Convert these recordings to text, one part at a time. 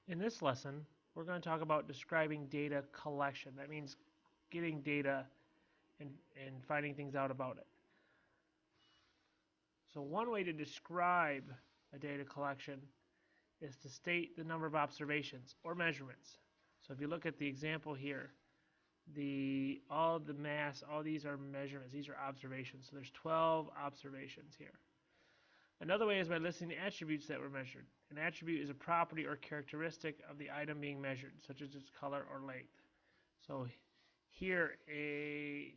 In this lesson, we're going to talk about describing data collection. That means getting data and finding things out about it. So one way to describe a data collection is to state the number of observations or measurements. So if you look at the example here, all the mass, all these are measurements, these are observations. So there's 12 observations here. Another way is by listing the attributes that were measured. An attribute is a property or characteristic of the item being measured, such as its color or length. So here the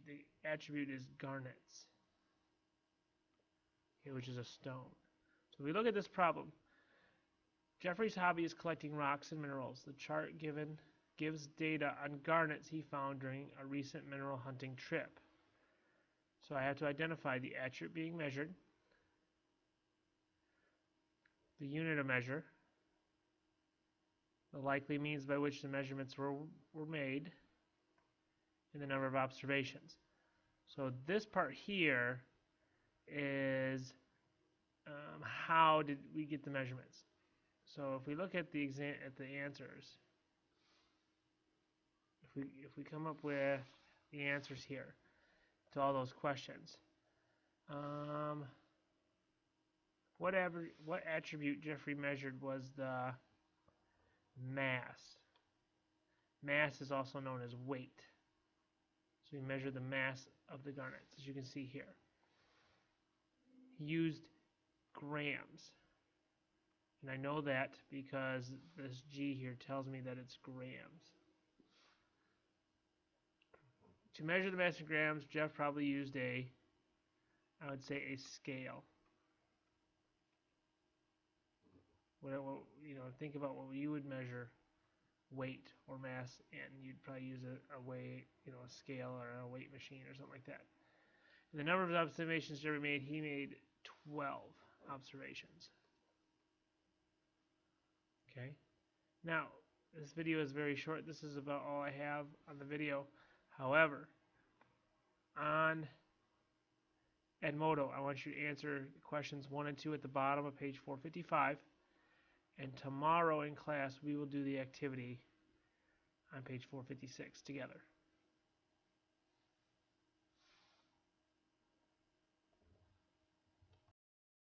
attribute is garnets, okay, which is a stone. So if we look at this problem, Jeffrey's hobby is collecting rocks and minerals. The chart given gives data on garnets he found during a recent mineral hunting trip. So I have to identify the attribute being measured, the unit of measure, the likely means by which the measurements were made, and the number of observations. So this part here is how did we get the measurements. So if we look at the answers, if we come up with the answers here to all those questions, what attribute Jeffrey measured was the mass. Mass is also known as weight. So he measured the mass of the garnets, as you can see here. He used grams. And I know that because this G here tells me that it's grams. To measure the mass in grams, Jeff probably used I would say a scale. Think about what you would measure weight or mass in. You'd probably use a weight, a scale or a weight machine or something like that. And the number of observations Jeffrey made, he made 12 observations. Okay. Now, this video is very short. This is about all I have on the video. However, on Edmodo, I want you to answer questions 1 and 2 at the bottom of page 455. And tomorrow in class, we will do the activity on page 456 together.